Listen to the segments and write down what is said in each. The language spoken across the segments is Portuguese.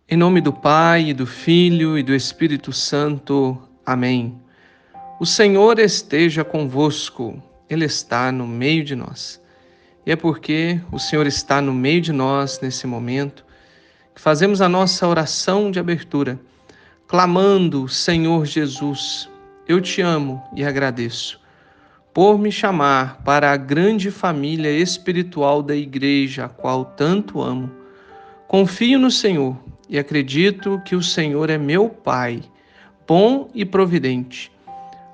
Em nome do Pai, e do Filho e do Espírito Santo. Amém. O Senhor esteja convosco, Ele está no meio de nós. E é porque o Senhor está no meio de nós nesse momento que fazemos a nossa oração de abertura, clamando: Senhor Jesus, eu te amo e agradeço por me chamar para a grande família espiritual da Igreja, a qual tanto amo. Confio no Senhor e acredito que o Senhor é meu Pai, bom e providente.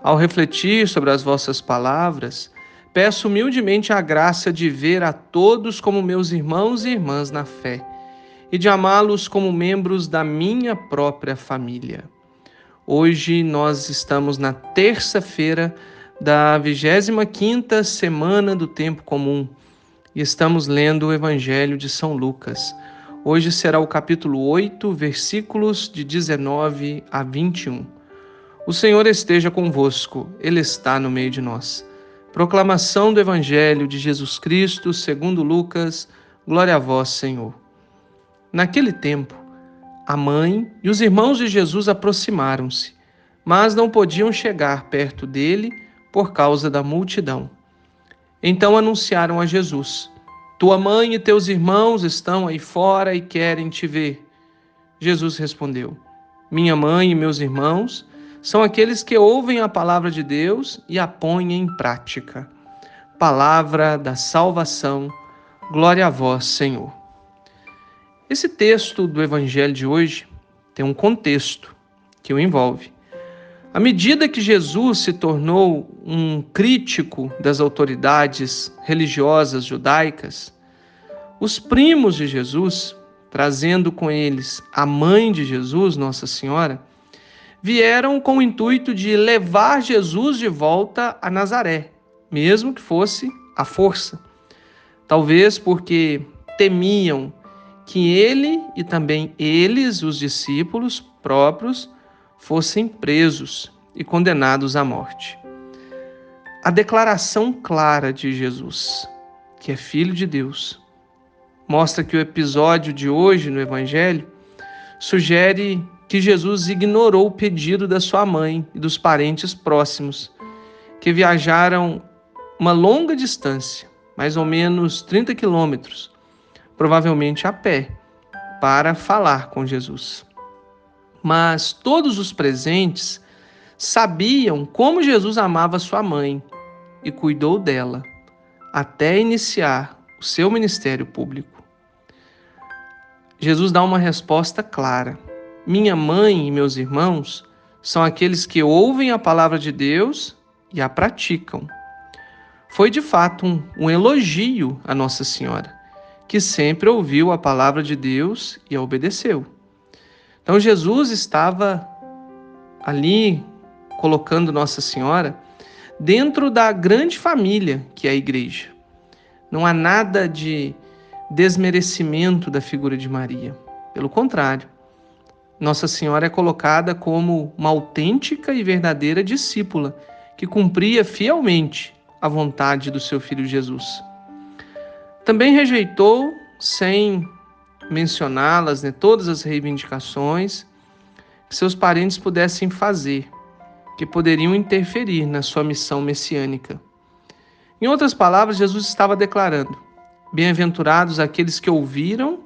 Ao refletir sobre as vossas palavras, peço humildemente a graça de ver a todos como meus irmãos e irmãs na fé e de amá-los como membros da minha própria família. Hoje nós estamos na terça-feira da 25ª semana do Tempo Comum e estamos lendo o Evangelho de São Lucas. Hoje será o capítulo 8, versículos de 19 a 21. O Senhor esteja convosco, Ele está no meio de nós. Proclamação do Evangelho de Jesus Cristo, segundo Lucas. Glória a vós, Senhor. Naquele tempo, a mãe e os irmãos de Jesus aproximaram-se, mas não podiam chegar perto dele por causa da multidão. Então anunciaram a Jesus: Tua mãe e teus irmãos estão aí fora e querem te ver. Jesus respondeu: Minha mãe e meus irmãos são aqueles que ouvem a palavra de Deus e a põem em prática. Palavra da salvação. Glória a vós, Senhor. Esse texto do Evangelho de hoje tem um contexto que o envolve. À medida que Jesus se tornou um crítico das autoridades religiosas judaicas, os primos de Jesus, trazendo com eles a mãe de Jesus, Nossa Senhora, vieram com o intuito de levar Jesus de volta a Nazaré, mesmo que fosse à força. Talvez porque temiam que ele e também eles, os discípulos próprios, fossem presos e condenados à morte. A declaração clara de Jesus, que é Filho de Deus, mostra que o episódio de hoje no Evangelho sugere que Jesus ignorou o pedido da sua mãe e dos parentes próximos, que viajaram uma longa distância, mais ou menos 30 quilômetros, provavelmente a pé, para falar com Jesus. Mas todos os presentes sabiam como Jesus amava sua mãe e cuidou dela até iniciar o seu ministério público. Jesus dá uma resposta clara: Minha mãe e meus irmãos são aqueles que ouvem a palavra de Deus e a praticam. Foi de fato um elogio a Nossa Senhora, que sempre ouviu a palavra de Deus e a obedeceu. Então Jesus estava ali colocando Nossa Senhora dentro da grande família que é a Igreja. Não há nada de desmerecimento da figura de Maria. Pelo contrário, Nossa Senhora é colocada como uma autêntica e verdadeira discípula que cumpria fielmente a vontade do seu Filho Jesus. Também rejeitou, sem mencioná-las, todas as reivindicações que seus parentes pudessem fazer, que poderiam interferir na sua missão messiânica. Em outras palavras, Jesus estava declarando: Bem-aventurados aqueles que ouviram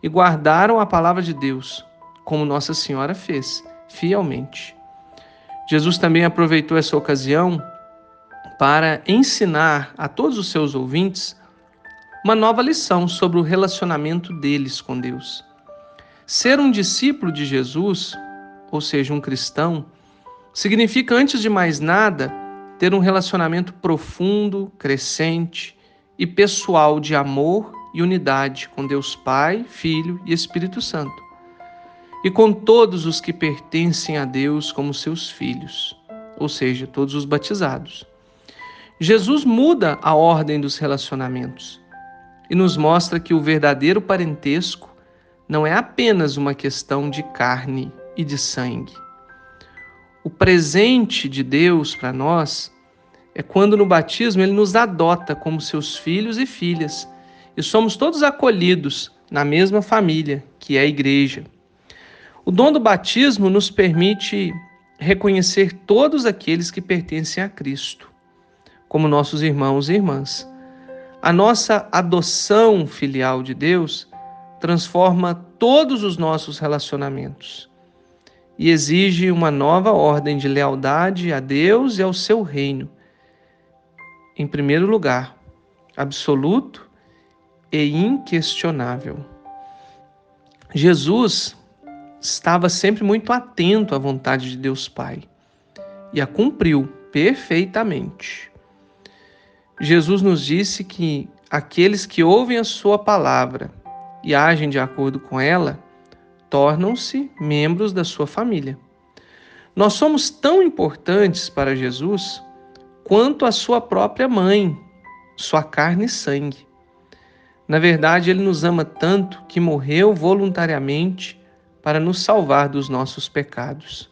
e guardaram a palavra de Deus, como Nossa Senhora fez, fielmente. Jesus também aproveitou essa ocasião para ensinar a todos os seus ouvintes uma nova lição sobre o relacionamento deles com Deus. Ser um discípulo de Jesus, ou seja, um cristão, significa, antes de mais nada, ter um relacionamento profundo, crescente e pessoal de amor e unidade com Deus Pai, Filho e Espírito Santo, e com todos os que pertencem a Deus como seus filhos, ou seja, todos os batizados. Jesus muda a ordem dos relacionamentos e nos mostra que o verdadeiro parentesco não é apenas uma questão de carne e de sangue. O presente de Deus para nós é quando no batismo Ele nos adota como seus filhos e filhas e somos todos acolhidos na mesma família, que é a Igreja. O dom do batismo nos permite reconhecer todos aqueles que pertencem a Cristo, como nossos irmãos e irmãs. A nossa adoção filial de Deus transforma todos os nossos relacionamentos e exige uma nova ordem de lealdade a Deus e ao seu reino. Em primeiro lugar, absoluto e inquestionável. Jesus estava sempre muito atento à vontade de Deus Pai e a cumpriu perfeitamente. Jesus nos disse que aqueles que ouvem a sua palavra e agem de acordo com ela, tornam-se membros da sua família. Nós somos tão importantes para Jesus quanto a sua própria mãe, sua carne e sangue. Na verdade, ele nos ama tanto que morreu voluntariamente para nos salvar dos nossos pecados.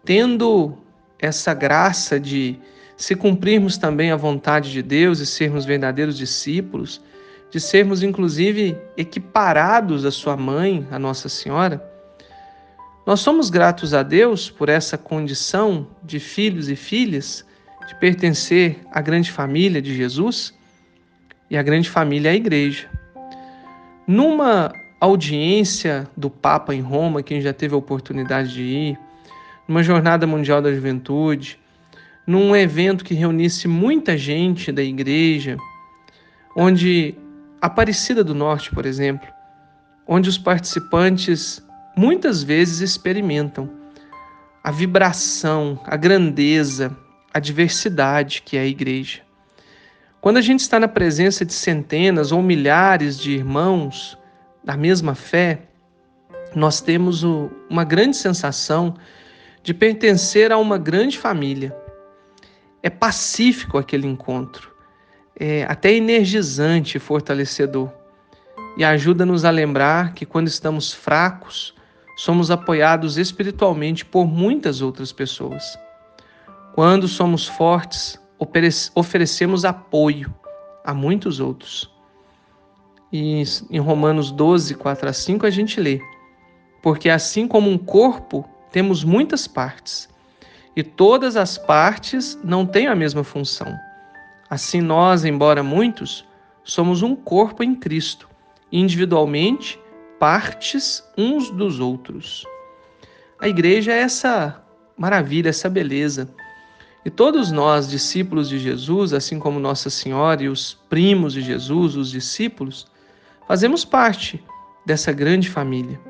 Tendo essa graça de, se cumprirmos também a vontade de Deus e sermos verdadeiros discípulos, de sermos inclusive equiparados à sua mãe, a Nossa Senhora, nós somos gratos a Deus por essa condição de filhos e filhas, de pertencer à grande família de Jesus, e a grande família é a Igreja. Numa audiência do Papa em Roma, quem já teve a oportunidade de ir, numa Jornada Mundial da Juventude, num evento que reunisse muita gente da Igreja, onde Aparecida do Norte, por exemplo, onde os participantes muitas vezes experimentam a vibração, a grandeza, a diversidade que é a Igreja. Quando a gente está na presença de centenas ou milhares de irmãos da mesma fé, nós temos uma grande sensação de pertencer a uma grande família. É pacífico aquele encontro, é até energizante e fortalecedor, e ajuda-nos a lembrar que quando estamos fracos, somos apoiados espiritualmente por muitas outras pessoas. Quando somos fortes, oferecemos apoio a muitos outros. E em Romanos 12, 4-5, a gente lê: porque assim como um corpo, temos muitas partes, e todas as partes não têm a mesma função. Assim nós, embora muitos, somos um corpo em Cristo, individualmente, partes uns dos outros. A Igreja é essa maravilha, essa beleza. E todos nós, discípulos de Jesus, assim como Nossa Senhora e os primos de Jesus, os discípulos, fazemos parte dessa grande família.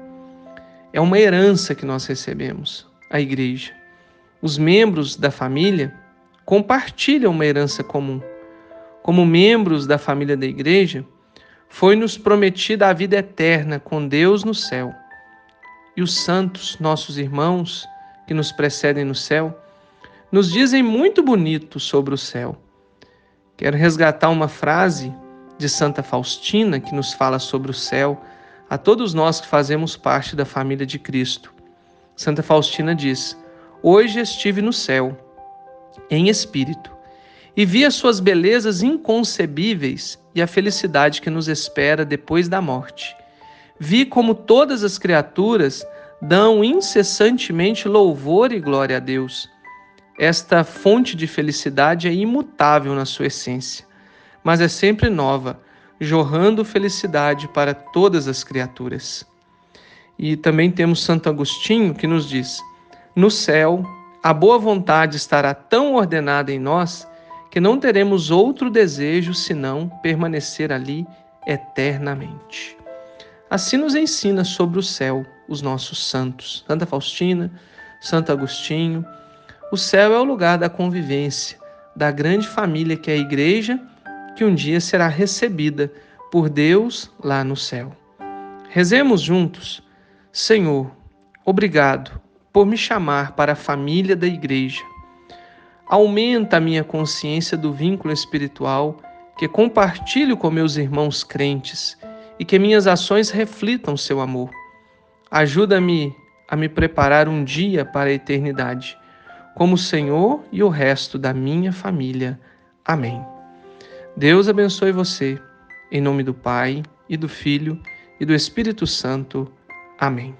É uma herança que nós recebemos, a Igreja. Os membros da família compartilham uma herança comum. Como membros da família da Igreja, foi-nos prometida a vida eterna com Deus no céu. E os santos, nossos irmãos, que nos precedem no céu, nos dizem muito bonito sobre o céu. Quero resgatar uma frase de Santa Faustina que nos fala sobre o céu a todos nós que fazemos parte da família de Cristo. Santa Faustina diz: hoje estive no céu, em espírito, e vi as suas belezas inconcebíveis e a felicidade que nos espera depois da morte. Vi como todas as criaturas dão incessantemente louvor e glória a Deus. Esta fonte de felicidade é imutável na sua essência, mas é sempre nova, jorrando felicidade para todas as criaturas. E também temos Santo Agostinho que nos diz: no céu, a boa vontade estará tão ordenada em nós que não teremos outro desejo senão permanecer ali eternamente. Assim nos ensina sobre o céu os nossos santos, Santa Faustina, Santo Agostinho. O céu é o lugar da convivência, da grande família que é a Igreja, que um dia será recebida por Deus lá no céu. Rezemos juntos: Senhor, obrigado por me chamar para a família da Igreja. Aumenta a minha consciência do vínculo espiritual que compartilho com meus irmãos crentes e que minhas ações reflitam seu amor. Ajuda-me a me preparar um dia para a eternidade, como o Senhor e o resto da minha família. Amém. Deus abençoe você, em nome do Pai, e do Filho, e do Espírito Santo. Amém.